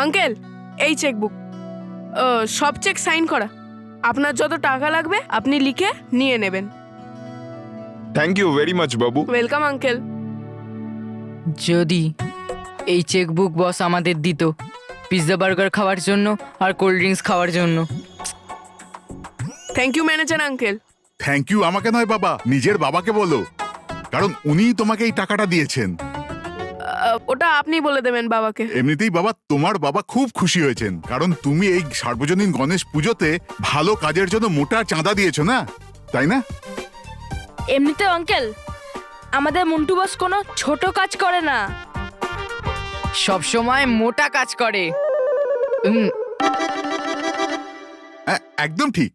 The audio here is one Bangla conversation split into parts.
আঙ্কেল, এই চেকবুক, সব চেক সাইন করা। আপনার যত টাকা লাগবে আপনি লিখে নিয়ে নেবেন। Thank you very much Babu. Welcome uncle. যদি এই চেকবুক বস আমাদের দিত পিৎজা বার্গার খাওয়ার জন্য আর কোল্ড ড্রিঙ্কস খাওয়ার জন্য। Thank you manager uncle. Thank you আমাকে নয় বাবা, নিজের বাবাকে বলো, কারণ উনিই তোমাকে এই টাকাটা দিয়েছেন। ওটা আপনি বলে দেবেন বাবাকে। এমনিতেই বাবা, তোমার বাবা খুব খুশি হয়েছেন, কারণ তুমি এই সার্বজনীন গণেশ পুজোতে ভালো কাজের জন্য মোটা চাঁদা দিয়েছো না, তাই না? এমনিতে আঙ্কেল, আমাদের মন্টু বস কোনো ছোট কাজ করে না। সব সময় মোটা কাজ করে। একদম ঠিক।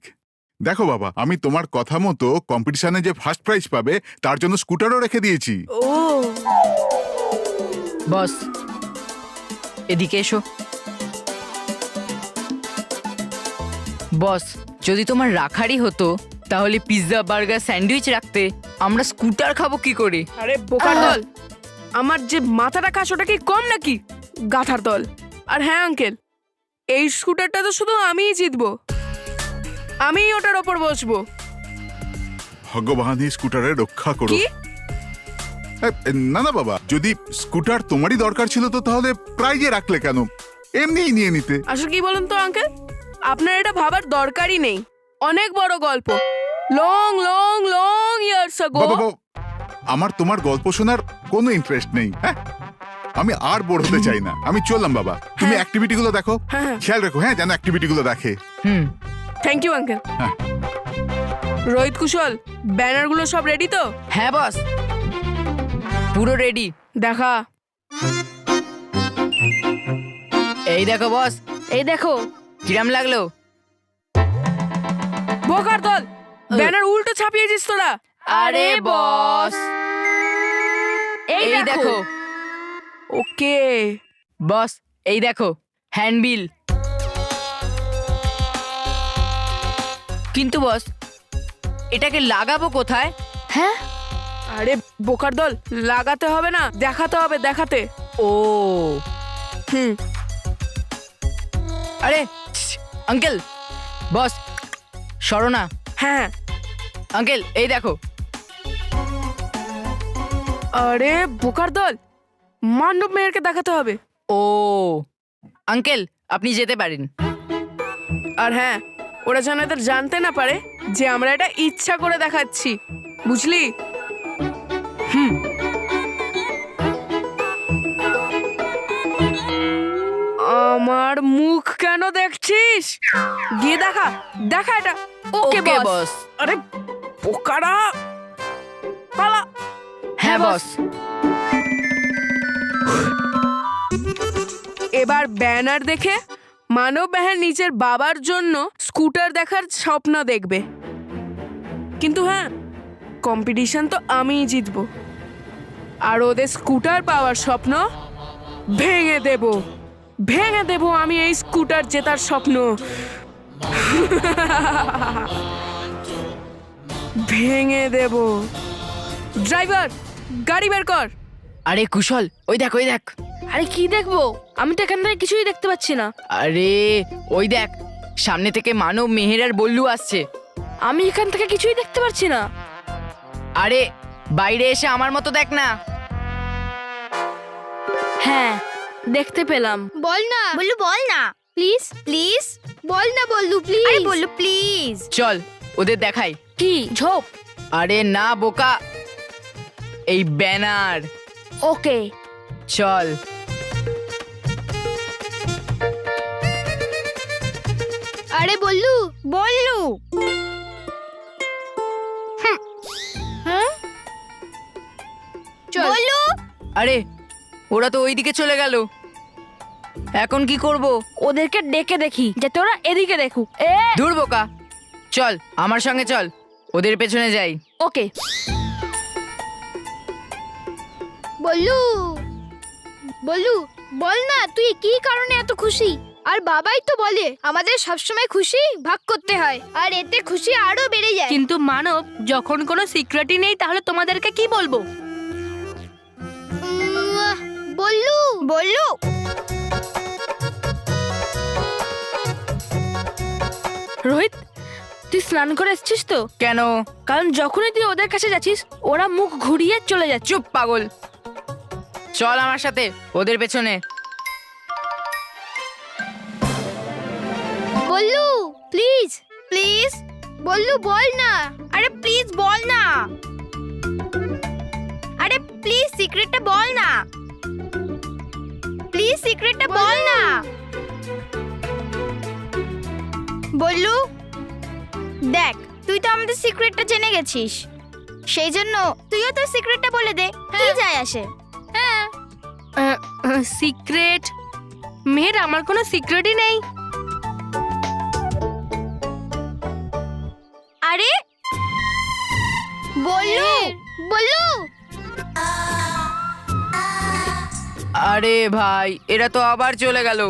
দেখো বাবা, আমি তোমার কথা মতো কম্পিটিশনে যে ফার্স্ট প্রাইজ পাবে তার জন্য স্কুটারও রেখে দিয়েছি। ও বস এদিকে এসো। বস, যদি তোমার রাখারই হতো তাহলে পিৎজা বার্গার স্যান্ডউইচ রাখতে, আমরা স্কুটার খাবো কি করে? আরে বোকার দল, আমার যে মাথাটা খাস ওটা কি কম নাকি? গাধার দল। আর হ্যাঁ আঙ্কেল, এই স্কুটারটা তো শুধু আমিই জিতবো, আমিই ওটার ওপর বসবো। ভগবান এই স্কুটারে রক্ষা করো। কি? না না বাবা, যদি স্কুটার তোমারই দরকার ছিল তো তাহলে প্রাইজে রাখলে কেন? এমনিই নিয়ে নিতে। আসলে কি বলুন তো আঙ্কেল, আপনার এটা ভাবার দরকারই নেই। অনেক বড় গল্প, লং লং লং ইয়ার্স আগো। বাবা, আমার তোমার গল্প শোনার কোনো ইন্টারেস্ট নেই। হ্যাঁ, আমি আর বোর হতে চাই না। আমি চললাম বাবা, তুমি হ্যাঁ। অ্যাক্টিভিটি গুলো দেখো, হ্যাঁ, হ্যাঁ। খেয়াল রেখো, হ্যাঁ, যেন অ্যাক্টিভিটি গুলো দেখে। Thank you uncle. হ্যাঁ। রোহিত, কুশল, ব্যানারগুলো সব রেডি তো? হ্যাঁ বস, পুরো রেডি। দেখা। এই দেখো বস, এই দেখো। কিরাম লাগলো? বোকার দল, ব্যানার উল্টো ছাপিয়েছিস তোরা। আরে বস, এই এই দেখো ওকে। বস, এই দেখো হ্যান্ডবিল। কিন্তু বস, এটাকে লাগাবো কোথায়? হ্যাঁ, আরে বোকার দল, লাগাতে হবে না, দেখাতে হবে, দেখাতে। ও হুম। আরে আঙ্কেল, বস সরো না। হ্যাঁ। আঙ্কেল এই দেখো। আরে বোকার দল, মান্ডব মেয়েরকে দেখাতে হবে। ও আঙ্কেল, আপনি যেতে পারেন। আর হ্যাঁ, ওরা যেন এদের জানতে না পারে যে আমরা এটা ইচ্ছা করে দেখাচ্ছি, বুঝলি? আমার মুখ কেন দেখছিস? গিয়ে দেখা, দেখা এটা। ওকে বস। আরে বোকারা, পালা। হ্যাঁ বস। এবার ব্যানার দেখে মানব মেহের নিজের বাবার জন্য স্কুটার দেখার স্বপ্ন দেখবে। কিন্তু হ্যাঁ, কম্পিটিশন তো আমিই জিতবো, আর ওদের স্কুটার পাওয়ার স্বপ্ন ভেঙে দেব, ভেঙে দেব আমি এই স্কুটার জেতার স্বপ্ন। ভেঙে দেব। ড্রাইভার, গাড়ি বের কর। আরে কুশল, ওই দেখ ওই দেখ। আরে কি দেখবো? আমি তো এখান থেকে কিছুই দেখতে পাচ্ছি না। আরে ওই দেখ, সামনে থেকে মানব মেহের আর বল্লু আসছে। আমি এখান থেকে কিছুই দেখতে পাচ্ছি না। আরে বাইরে এসে আমার মতো দেখ না। হ্যাঁ, দেখতে পেলাম। বল না বল্লু, বল না প্লিজ, প্লিজ বল না বল্লু, প্লিজ। আরে বল্লু প্লিজ। চল ওদের দেখাই। কি ঝোপ? আরে না বোকা, এই ব্যানার। ওকে চল। আরে বল্লু, বল্লু। হ্যাঁ, চল বল্লু। আরে ওরা তো ওইদিকে চলে গেল, এখন কি করব? ওদেরকে ডেকে দেখি যাতে ওরা এদিকে দেখুক। দূর বোকা, চল আমার সঙ্গে চল, ওদের পেছনে যাই। ওকে। বল্লু, বল্লু বল না তুই কি কারণে এত খুশি? আর বাবাই তো বলে আমাদের সবসময় খুশি ভাগ করতে হয়, আর এতে খুশি আরো বেড়ে যায়। কিন্তু মানব, যখন কোনো সিক্রেটই নেই তাহলে তোমাদেরকে কি বলবো? বল্লু, বল্লু রোহিত, তুই স্নান করে এসছিস তো? কেন? কারণ যখনই তুই ওদের কাছে যাচ্ছিস ওরা মুখ ঘুরিয়ে চলে যাচ্ছে। চুপ পাগল, চল আমার সাথে ওদের পেছনে। বল্লু প্লিজ প্লিজ, বল্লু বল না। আরে প্লিজ বল না, আরে প্লিজ সিক্রেটটা বল না, প্লিজ সিক্রেটটা বল না। বল্লু দেখ, তুই তো আমাদের সিক্রেটটা জেনে গেছিস, সেই জন্য তুইও তোর সিক্রেটটা বলে দে, কি যায় আসে। হ্যাঁ সিক্রেট? মেহের, আমার কোনো সিক্রেটই নেই। আরে বল্লু বল্লু, আরে ভাই, এরা তো আবার চলে গেল।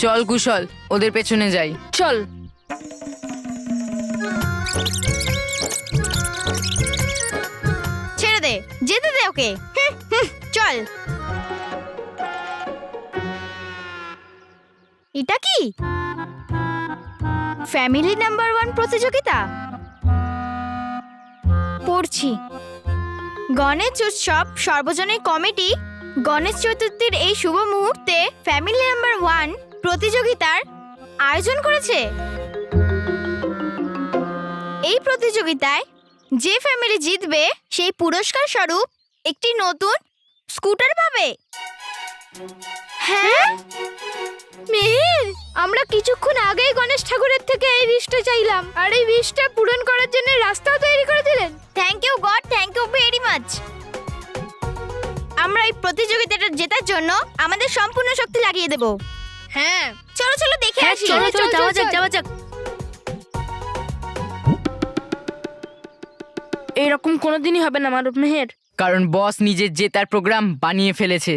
চল কুশল, ওদের পেছনে যাই। চল। ছেড়ে দে, যেতে দে ওকে। চল। এটা কি ফ্যামিলি নাম্বার 1 প্রতিযোগিতা? পড়ছি, গণেশ উৎসব সর্বজনীন কমিটি গণেশ চতুর্থীর এই শুভ মুহূর্তে ফ্যামিলি নাম্বার 1 প্রতিযোগিতার আয়োজন করেছে। এই প্রতিযোগিতায় যে ফ্যামিলি জিতবে সেই পুরস্কার স্বরূপ একটি নতুন স্কুটার পাবে। হ্যাঁ মেহের, আমরা কিছুক্ষণ আগেই গণেশ ঠাকুরের থেকে এই উইশটা চাইলাম, আর এই উইশটা পূরণ করার জন্য রাস্তাও তৈরি করে দিলেন। Thank you God, thank you very much. আমরা এই প্রতিযোগিতাটা জেতার জন্য আমাদের সম্পূর্ণ শক্তি লাগিয়ে দেব। হ্যাঁ চলো চলো দেখে আসি। চলো চলো, যাওয়া যাক যাওয়া যাক। এরকম কোনোদিনই হবে না মারুফ মেহের। কারণ বস নিজের জেতার প্রোগ্রাম বানিয়ে ফেলেছে।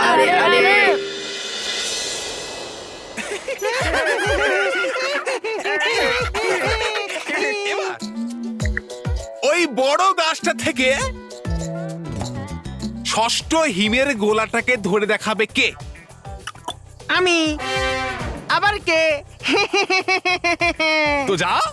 আরে আরে, ওই বড় গাছটা থেকে ষষ্ঠ হিমের গোলাটাকে ধরে দেখাবে কে? আমি। আবার কে? তো যাও।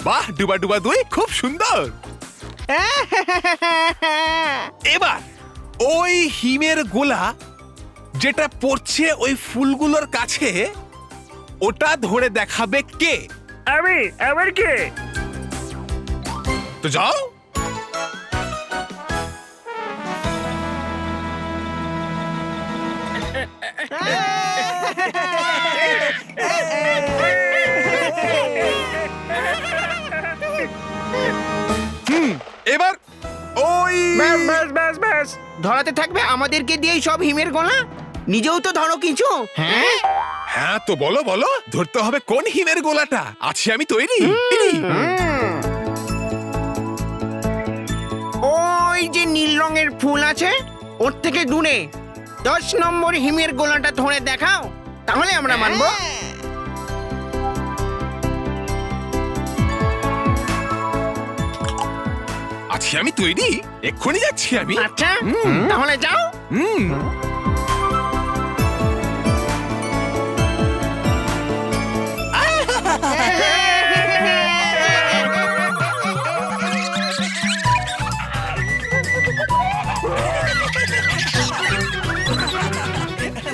বাহ, ডুবা ডুবা দুই, খুব সুন্দর। এবার ওই হিমের গোলা যেটা পড়ছে ওই ফুলগুলোর কাছে, ওটা ধরে দেখাবে কে? আমি। আবার কে? তো যাও। এবার ওই ব্যাস ব্যাস ব্যাস ব্যাস, ধরাতে থাকবে আমাদেরকে দিয়েই সব হিমের গোলা। নিজেও তো ধরো কিছু। হ্যাঁ হ্যাঁ, তো বলো বলো, ধরতে হবে কোন হিমের গোলাটা। আছি আমি তৈরি। ওই যে নীল রঙের ফুল আছে ওর থেকে দূরে 10 নম্বর হিমের গোলাটা ধরে দেখাও, তাহলে আমরা মানবো। আছি আমি তৈরি, এক্ষুনি যাচ্ছি আমি। আচ্ছা তাহলে যাও।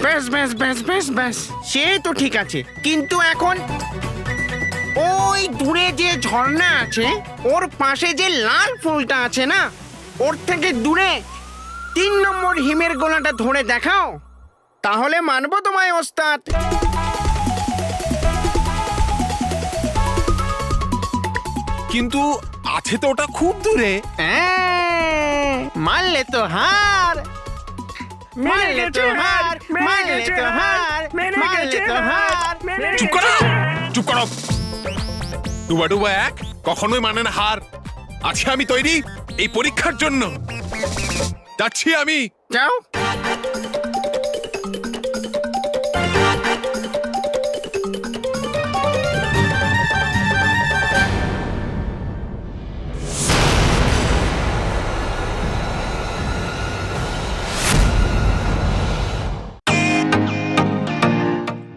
ব্যাস ব্যাস ব্যাস ব্যাস ব্যাস, সে তো ঠিক আছে, কিন্তু এখন ওই দূরে যে ঝর্ণা আছে ওর পাশে যে লাল ফুলটা আছে না, ওর থেকে দূরে 3 নম্বর হিমের গোলাটা ধরে দেখাও, তাহলে মানবো তোমায় ওস্তাদ। কিন্তু আছে তো ওটা খুব দূরে। মানলে তো হার, মানলে তো হার, মানলে তো হার, মানলে তো হার। চুপ করো, চুপ করো। ডুবা ডুবা এক কখনোই মানে না হার। আছি আমি তৈরি এই পরীক্ষার জন্য। যাচ্ছি আমি। যাও।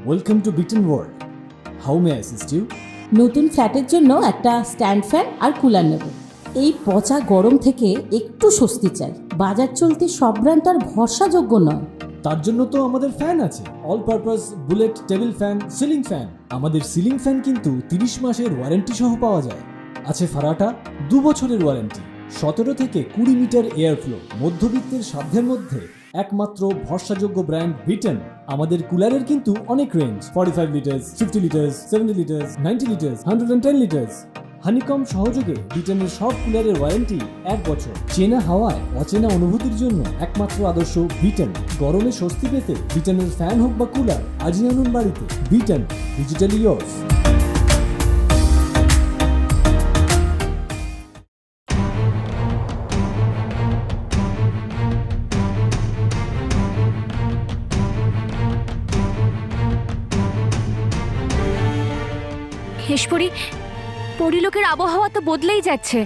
Welcome to Beaton world. How may assist you? নতুন ফ্ল্যাটের জন্য একটা স্ট্যান্ড ফ্যান আর কুলার নেব। এই পচা গরম থেকে একটু স্বস্তি চাই। বাজার চলতে সব ব্র্যান্ড তো আর ভরসাযোগ্য নয়। তার জন্য তো আমাদের ফ্যান আছে, all purpose bullet table fan, ceiling fan. আমাদের সিলিং ফ্যান কিন্তু 30 মাসের ওয়ারেন্টি সহ পাওয়া যায়। আছে ফারাটা 2 বছরের ওয়ারেন্টি, 17 থেকে 20 মিটার এয়ার ফ্লো, মধ্যবিত্তের সাধ্যের মধ্যে একমাত্র ভরসাযোগ্য ব্র্যান্ড বিটন। আমাদের কুলারের কিন্তু অনেক range, 45 litres, 50 litres, 70 litres, 90 litres, 110 litres. Honeycomb সহযোগে বিটনের সব কুলারের ওয়ারেন্টি 1 বছর। চেনা হাওয়ায় অচেনা অনুভূতির জন্য একমাত্র আদর্শ বিটন। গরমে স্বস্তি পেতে বিটনের ফ্যান হোক বা কুলার, আজই আনুন বাড়িতে। বিটন, ডিজিটালি ইয়ার্স। হেশপরি, পরিলোকের আবহাওয়া তো বদলেই যাচ্ছে।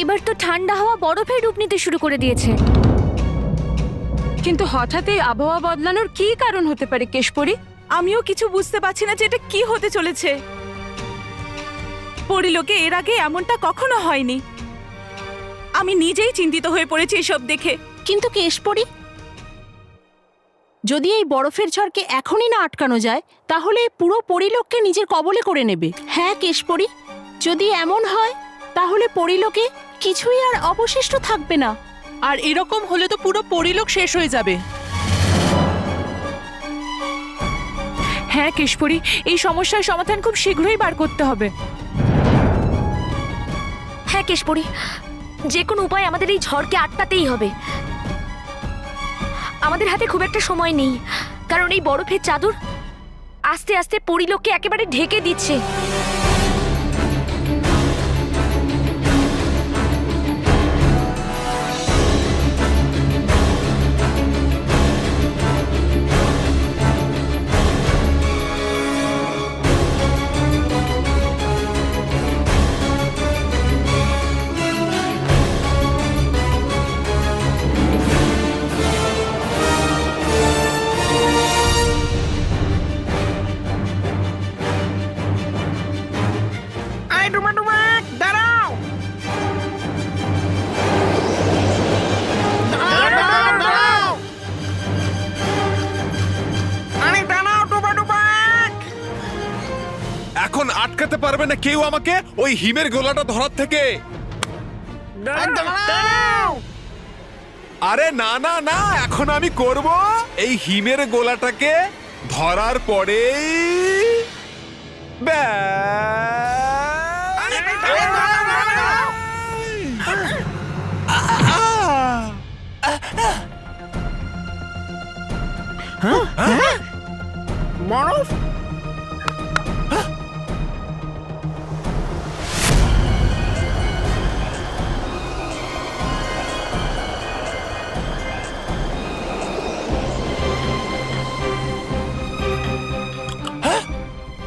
এবার তো ঠান্ডা হাওয়া বরফে ডুব নিতে শুরু করে দিয়েছে। কিন্তু হঠাৎ এই আবহাওয়া বদলানোর কি কারণ হতে পারে কেশপরি? আমিও কিছু বুঝতে পারছি না যে এটা কি হতে চলেছে। পরিলোকে এর আগে এমনটা কখনো হয়নি। আমি নিজেই চিন্তিত হয়ে পড়েছি এসব দেখে। কিন্তু কেশপরি, যদি এই বরফের ঝড়কে এখনই না আটকানো যায় তাহলে পুরো পরিলোককে নিজের কবলে করে নেবে। হ্যাঁ কেশপরি, যদি এমন হয় তাহলে পরিলোকে কিছুই আর অবশিষ্ট থাকবে না। আর এরকম হলে তো পুরো পরিলোক শেষ হয়ে যাবে। হ্যাঁ কেশপরি, এই সমস্যার সমাধান খুব শীঘ্রই বার করতে হবে। হ্যাঁ কেশপরি, যে কোনো উপায় আমাদের এই ঝড়কে আটকাতেই হবে। আমাদের হাতে খুব একটা সময় নেই, কারণ এই বরফের চাদর আস্তে আস্তে পরিলোককে একেবারে ঢেকে দিচ্ছে। আরে ডুবা ডুবা, দাঁড়াও। দাঁড়াও, দাঁড়াও। আরে দাঁড়াও ডুবা ডুবা। এখন আটকাতে পারবে না কেউ আমাকে ওই হিমের গোলাটা ধরার থেকে। দাঁড়াও। আরে না না না, এখন আমি করব এই হিমের গোলাটাকে ধরার পরেই বরফ?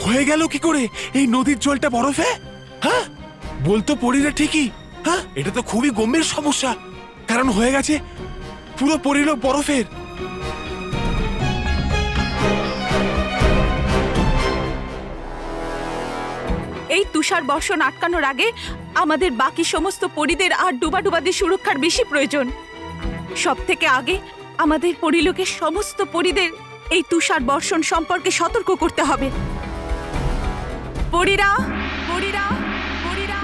হয়ে গেল কি করে এই নদীর জলটা বরফে? হ্যাঁ, বলতো পরিরা ঠিকই। হ্যাঁ, এটা তো খুবই গম্ভীর সমস্যা, কারণ হয়ে গেছে পুরো পরিলোক বরফের। এই তুষার বর্ষণ আটকানোর আগে আমাদের বাকি সমস্ত পরিদের আর ডুবাডুবাদের সুরক্ষার বেশি প্রয়োজন। সব থেকে আগে আমাদের পরিলোকের সমস্ত পরিদের এই তুষার বর্ষণ সম্পর্কে সতর্ক করতে হবে। পরিরা, পরিরা, পরিরা।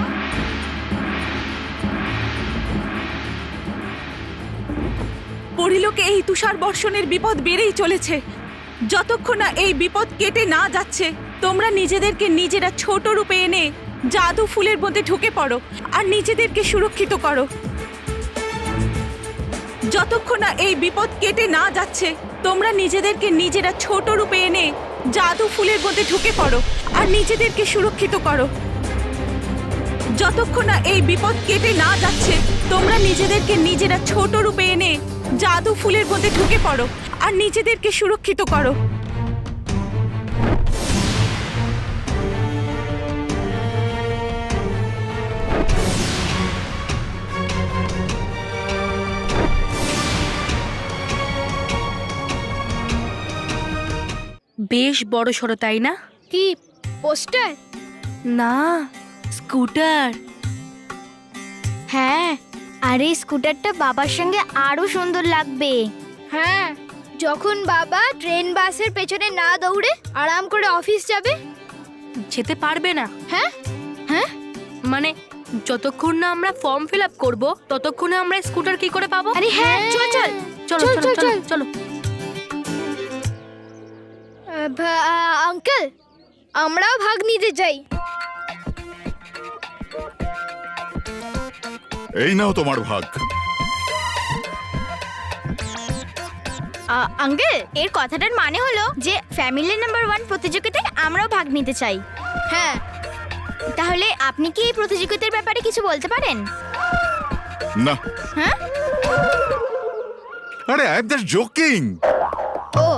পরিলোকে এই তুষার বর্ষণের বিপদ বেড়েই চলেছে। যতক্ষণ না এই বিপদ কেটে না যাচ্ছে, তোমরা নিজেদেরকে নিজেরা ছোট রূপে এনে জাদু ফুলের মধ্যে ঢুকে পড়ো আর নিজেদেরকে সুরক্ষিত করো। যতক্ষণ না এই বিপদ কেটে না যাচ্ছে, তোমরা নিজেদেরকে নিজেরা ছোট রূপে এনে জাদু ফুলের মধ্যে ঢুকে পড়ো আর নিজেদেরকে সুরক্ষিত করো। যতক্ষণ না এই বিপদ কেটে না যাচ্ছে, তোমরা নিজেদেরকে নিজেরা ছোট রূপে এনে জাদু ফুলের মধ্যে ঢুকে পড়ো আর নিজেদেরকে সুরক্ষিত করো। বেশ বড় সড়ো, তাই না? কি পোস্টার? না, স্কুটার। হ্যাঁ, আর এই স্কুটারটা বাবার সঙ্গে আরো সুন্দর লাগবে। হ্যাঁ, যখন বাবা ট্রেন বাসের পেছনে না দৌড়ে আরাম করে অফিস যাবে। যেতে পারবে না। হ্যাঁ হ্যাঁ, মানে যতক্ষণ না আমরা ফর্ম ফিল আপ করবো ততক্ষণে আমরা স্কুটার কি করে পাবো? আরে হ্যাঁ, চল চল চলো চল, চলো চল, চলো চল। চলো। আঙ্কেল, আমরাও ভাগ নিতে চাই। এই নাও তোমার ভাগ। আঙ্কেল, এর কথাটার মানে হলো যে ফ্যামিলি নাম্বার 1 প্রতিযোগিতায় আমরাও ভাগ নিতে চাই। হ্যাঁ, তাহলে আপনি কি এই প্রতিযোগিতার ব্যাপারে কিছু বলতে পারেন? না। হ্যাঁ? আরে আই এম জাস্ট জোকিং। ও,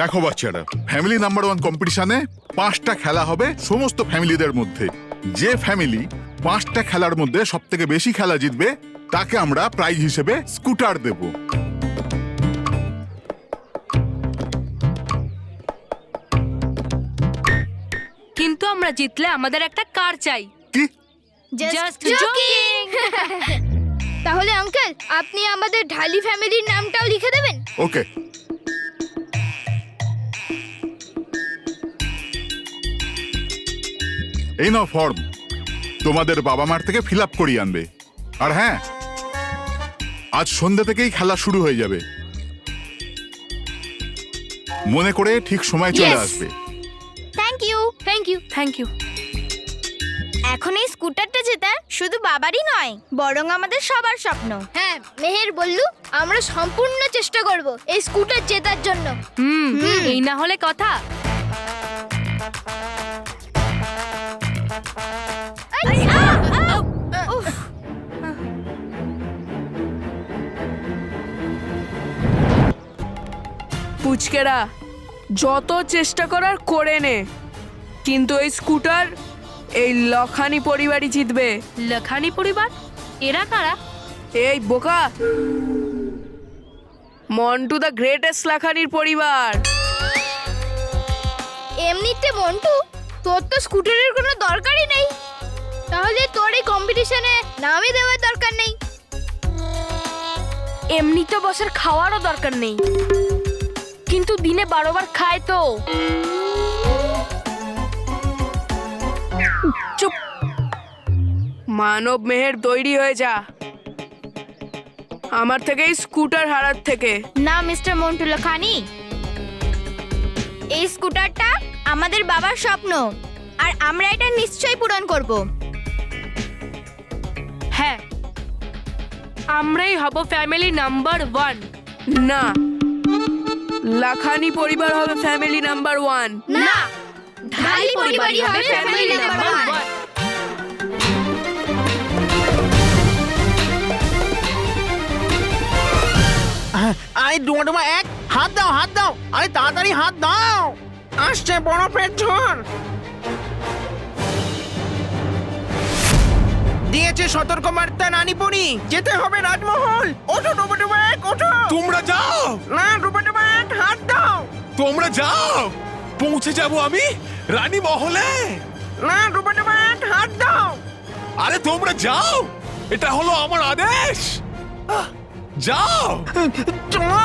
দেখো বাচ্চারা, ফ্যামিলি নাম্বার 1 কম্পিটিশনে 5টা খেলা হবে সমস্ত ফ্যামিলিদের মধ্যে। যে ফ্যামিলি 5টা খেলার মধ্যে সব থেকে বেশি খেলা জিতবে তাকে আমরা প্রাইজ হিসেবে স্কুটার দেব। কিন্তু আমরা জিতলে আমাদের একটা কার চাই। কি? Just joking! তাহলে আঙ্কেল, আপনি আমাদের ঢালি ফ্যামিলির নামটাও লিখে দেবেন? ওকে। এই নাও ফর্ম, তোমাদের বাবা মার থেকে ফিল আপ করিয়ে আনবে। আর হ্যাঁ, আজ সন্ধ্যা থেকেই খেলা শুরু হয়ে যাবে। মনে করে ঠিক সময় চলে Yes. আসবে। Thank you, thank you. Thank you. এখন এই স্কুটারটা জেতা শুধু বাবারই নয়, বরং আমাদের সবার স্বপ্ন। হ্যাঁ, মেহের বললু, আমরা সম্পূর্ণ চেষ্টা করব এই স্কুটার জেতার জন্য। এই না হলে কথা। পুচকেরা, যত চেষ্টা করার করে নে, কিন্তু এই স্কুটার এই লখানি পরিবারই জিতবে। লখানি পরিবার? এরা কারা? এই বোকা, মন্টু দ্য গ্রেটেস্ট লাখানির পরিবার। এমনিতে মন্টু, তোর তো স্কুটারের কোনো দরকারই নেই, তাহলে তোর এই কম্পিটিশনে নামই দেওয়ার দরকার নেই। এমনি তো বসের খাওয়ারও দরকার নেই, কিন্তু দিনে 12 বার খায় তো। চুপ। মানব মেহের তৈরি হয়ে যা, আমার থেকে এই স্কুটার হারার থেকে। না মিস্টার মন্টু লাখানি, এই স্কুটারটা আমাদের বাবার স্বপ্ন, আর আমরা এটা নিশ্চয়ই পূরণ করব। হ্যাঁ, আমরাই হব ফ্যামিলি নাম্বার 1। না, লাখানি পরিবার হবে ফ্যামিলি নাম্বার 1। না, ঢালি পরিবারই হবে ফ্যামিলি নাম্বার 1। আরে ডুমা ডুমা এক, হাত দাও হাত দাও, আরে তাড়াতাড়ি হাত দাও, আসছে বরফের ঝড়। দিয়েছে সতর্ক বার্তা রানীপুরি, যেতে হবে রাজমহল। ওঠো ডুমা ডুমা এক, ওঠো। তোমরা যাও, না ডুমা ডুমা এক, হাত দাও। তোমরা যাও, পৌঁছে যাব আমি রানী মহলে। না ডুমা ডুমা এক, হাত দাও। আরে তোমরা যাও, এটা হলো আমার আদেশ। যাও। চলো।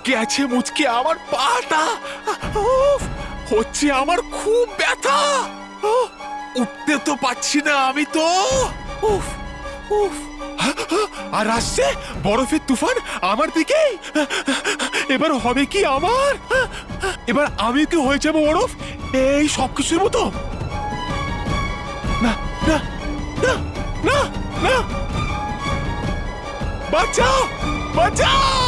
গেছে মুচকে আমার পাটা। উফ, হচ্ছে আমার খুব ব্যথা। উঠতে তো পাচ্ছি না আমি তো। উফ উফ। আর আসছে বরফের তুফান আমার দিকে। এবার হবে কি আমার? এবার আমি কি হয়ে যাবো বরফ এই সবকিছুর মতো? না না না না না, বাঁচাও বাঁচাও।